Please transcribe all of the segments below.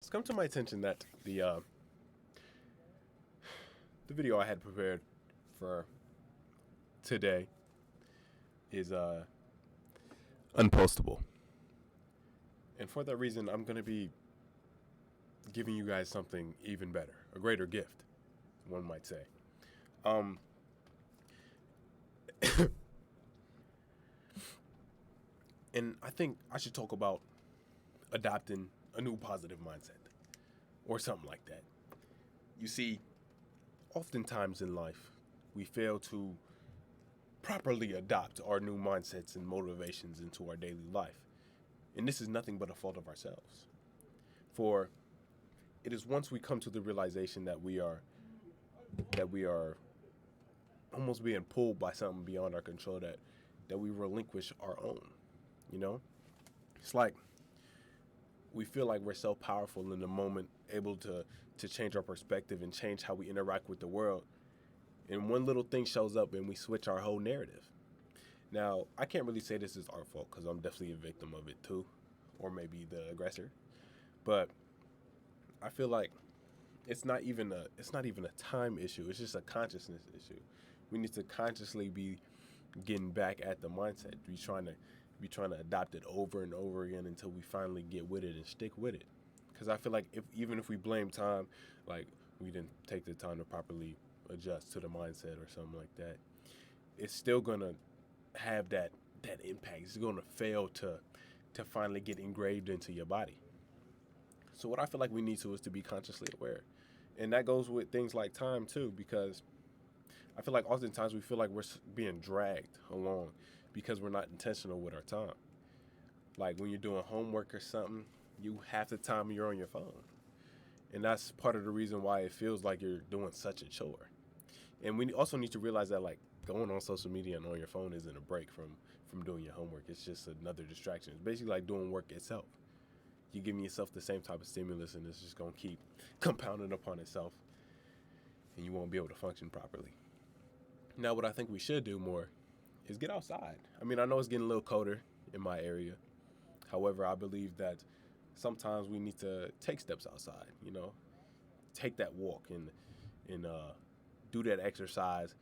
It's come to my attention that the video I had prepared for today is unpostable, and for that reason, I'm gonna be giving you guys something even better, a greater gift, one might say. Um, and I think I should talk about adopting a new positive mindset or something like that. You see, oftentimes in life, we fail to properly adopt our new mindsets and motivations into our daily life. And this is nothing but a fault of ourselves. For it is once we come to the realization that we are almost being pulled by something beyond our control that we relinquish our own. You know? It's like we feel like we're so powerful in the moment, able to change our perspective and change how we interact with the world. And one little thing shows up and we switch our whole narrative. Now, I can't really say this is our fault because I'm definitely a victim of it too, or maybe the aggressor. But I feel like it's not even a time issue. It's just a consciousness issue. We need to consciously be getting back at the mindset. Be trying to adopt it over and over again until we finally get with it and stick with it. Because I feel like even if we blame time, like we didn't take the time to properly adjust to the mindset or something like that, it's still gonna have that impact. It's gonna fail to finally get engraved into your body. So what I feel like we need to is to be consciously aware. And that goes with things like time too, because I feel like oftentimes we feel like we're being dragged along because we're not intentional with our time. Like when you're doing homework or something, you half the time you're on your phone. And that's part of the reason why it feels like you're doing such a chore. And we also need to realize that like going on social media and on your phone isn't a break from doing your homework. It's just another distraction. It's basically like doing work itself. You're giving yourself the same type of stimulus and it's just going to keep compounding upon itself and you won't be able to function properly. Now, what I think we should do more is get outside. I mean, I know it's getting a little colder in my area. However, I believe that sometimes we need to take steps outside, take that walk and do that exercise,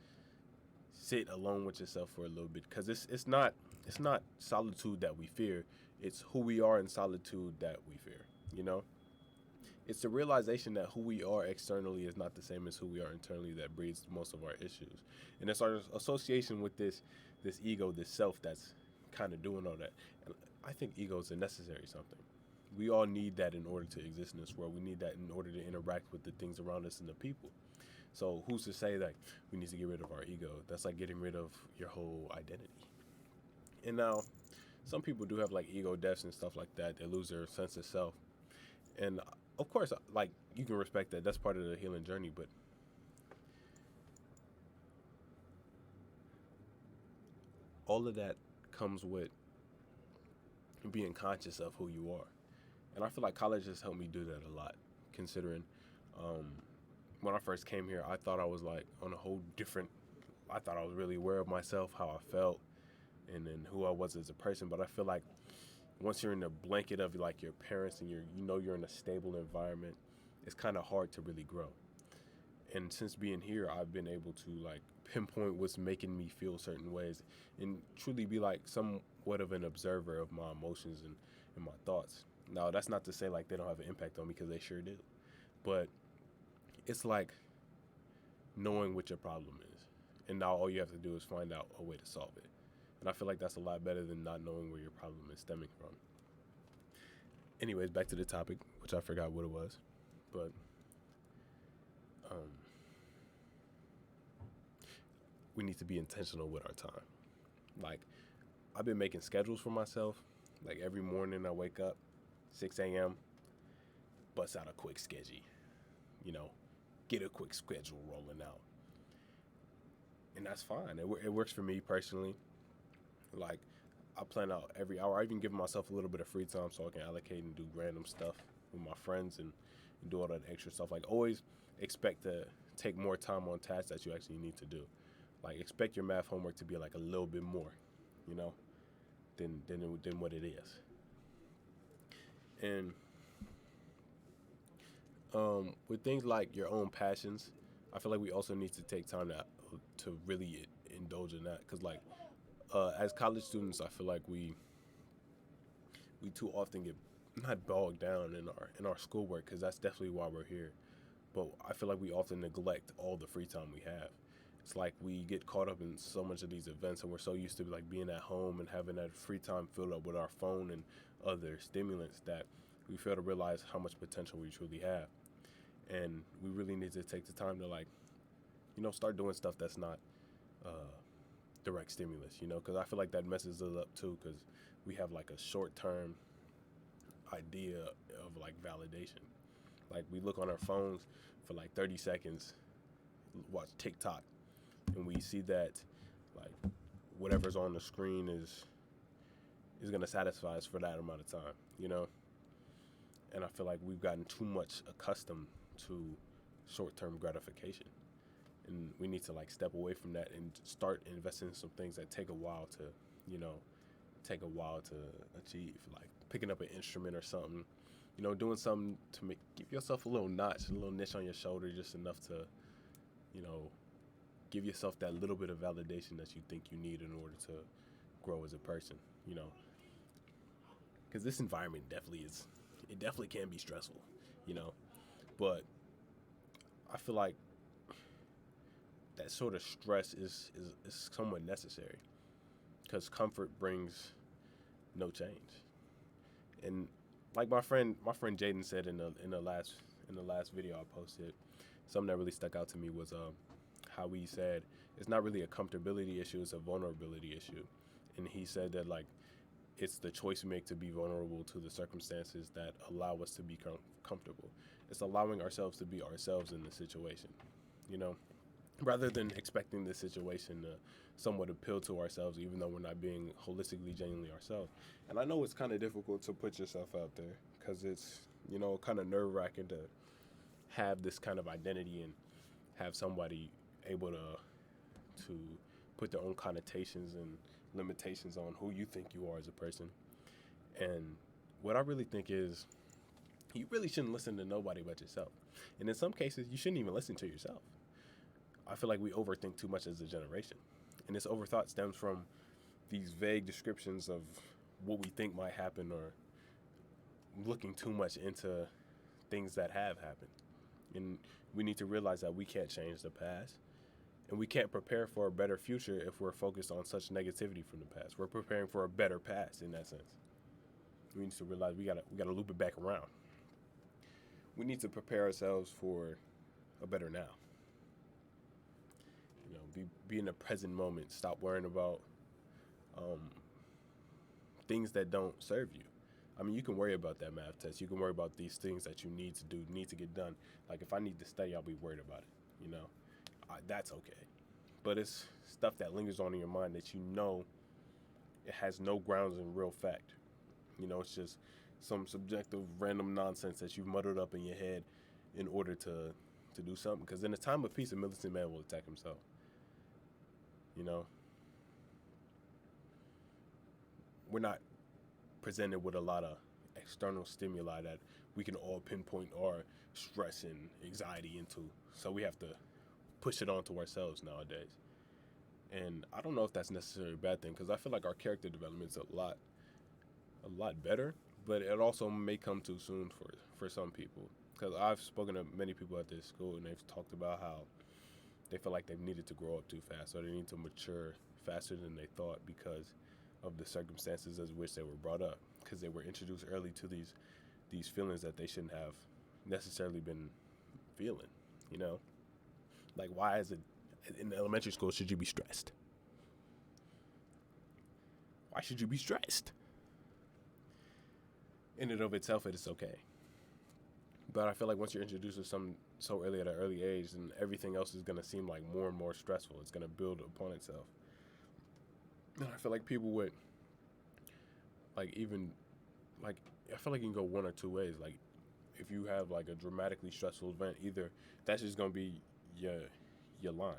sit alone with yourself for a little bit because it's not solitude that we fear. It's who we are in solitude that we fear. It's the realization that who we are externally is not the same as who we are internally that breeds most of our issues. And it's our association with this ego, this self that's kind of doing all that. And I think ego is a necessary something. We all need that in order to exist in this world. We need that in order to interact with the things around us and the people. So who's to say that we need to get rid of our ego? That's like getting rid of your whole identity. And now, some people do have like ego deaths and stuff like that. They lose their sense of self. And of course, like you can respect that. That's part of the healing journey. But all of that comes with being conscious of who you are. And I feel like college has helped me do that a lot, considering um, when I first came here, I thought I was like on a whole different, I thought I was really aware of myself, how I felt, and then who I was as a person. But I feel like once you're in the blanket of like your parents and you're in a stable environment, it's kind of hard to really grow. And since being here, I've been able to like pinpoint what's making me feel certain ways and truly be like somewhat of an observer of my emotions and my thoughts. Now, that's not to say like they don't have an impact on me because they sure do. But it's like knowing what your problem is. And now all you have to do is find out a way to solve it. And I feel like that's a lot better than not knowing where your problem is stemming from. Anyways, back to the topic, which I forgot what it was. But um, we need to be intentional with our time. Like, I've been making schedules for myself. Like, every morning I wake up, 6 a.m., bust out a quick schedule, you know, get a quick schedule rolling out. And that's fine. It works for me personally. Like, I plan out every hour. I even give myself a little bit of free time so I can allocate and do random stuff with my friends and do all that extra stuff. Like, always expect to take more time on tasks that you actually need to do. Like, expect your math homework to be like a little bit more, you know, than what it is. And With things like your own passions, I feel like we also need to take time to really indulge in that. Cause like as college students, I feel like we too often get not bogged down in our schoolwork, because that's definitely why we're here. But I feel like we often neglect all the free time we have. It's like we get caught up in so much of these events, and we're so used to like being at home and having that free time filled up with our phone and other stimulants, that we fail to realize how much potential we truly have. And we really need to take the time to, like, start doing stuff that's not uh, direct stimulus, because I feel like that messes us up too, because we have like a short term idea of like validation. Like we look on our phones for like 30 seconds, watch TikTok, and we see that like whatever's on the screen is gonna satisfy us for that amount of time. And I feel like we've gotten too much accustomed to short-term gratification, and we need to like step away from that and start investing in some things that take a while to, you know, take a while to achieve, like picking up an instrument or something, doing something to give yourself a little notch, a little niche on your shoulder, just enough to, you know, give yourself that little bit of validation that you think you need in order to grow as a person, because this environment it definitely can be stressful, you know, but I feel like that sort of stress is somewhat necessary, because comfort brings no change. And like my friend Jaden said in the last video I posted, something that really stuck out to me was how he said it's not really a comfortability issue, it's a vulnerability issue. And he said that like it's the choice we make to be vulnerable to the circumstances that allow us to be comfortable. It's allowing ourselves to be ourselves in the situation, you know, rather than expecting the situation to somewhat appeal to ourselves, even though we're not being holistically, genuinely ourselves. And I know it's kind of difficult to put yourself out there, because it's, kind of nerve wracking to have this kind of identity and have somebody able to put their own connotations and limitations on who you think you are as a person. And what I really think is you really shouldn't listen to nobody but yourself. And in some cases, you shouldn't even listen to yourself. I feel like we overthink too much as a generation. And this overthought stems from these vague descriptions of what we think might happen, or looking too much into things that have happened. And we need to realize that we can't change the past, and we can't prepare for a better future if we're focused on such negativity from the past. We're preparing for a better past in that sense. We need to realize we gotta loop it back around. We need to prepare ourselves for a better now. Be in the present moment. Stop worrying about um, things that don't serve you. I mean, you can worry about that math test. You can worry about these things that you need to do, need to get done. Like if I need to study, I'll be worried about it. That's okay. But it's stuff that lingers on in your mind that it has no grounds in real fact. It's just some subjective random nonsense that you've muddled up in your head in order to do something. Because in a time of peace, a militant man will attack himself. We're not presented with a lot of external stimuli that we can all pinpoint our stress and anxiety into. So we have to push it onto ourselves nowadays. And I don't know if that's necessarily a bad thing, because I feel like our character development is a lot better, but it also may come too soon for some people. Because I've spoken to many people at this school, and they've talked about how they feel like they've needed to grow up too fast, or they need to mature faster than they thought because of the circumstances as which they were brought up, because they were introduced early to these feelings that they shouldn't have necessarily been feeling. Like, why is it in elementary school should you be stressed? Why should you be stressed? In and of itself, it is okay. But I feel like once you're introduced to something so early at an early age, then everything else is going to seem like more and more stressful. It's going to build upon itself. And I feel like people would, like, even, like, I feel like you can go one or two ways. Like, if you have, like, a dramatically stressful event, either that's just going to be your line.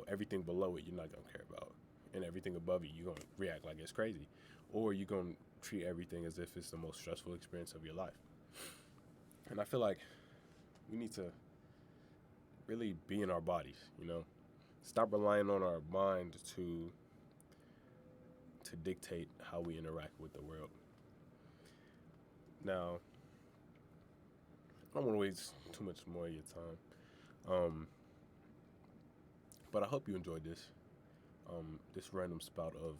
Everything below it, you're not going to care about. And everything above it, you're going to react like it's crazy. Or you're going to treat everything as if it's the most stressful experience of your life. And I feel like We need to really be in our bodies, you know. Stop relying on our mind to dictate how we interact with the world. Now, I don't want to waste too much more of your time. But I hope you enjoyed this random spout of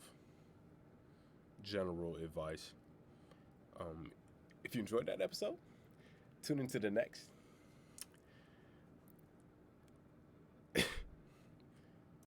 general advice. If you enjoyed that episode, tune into the next.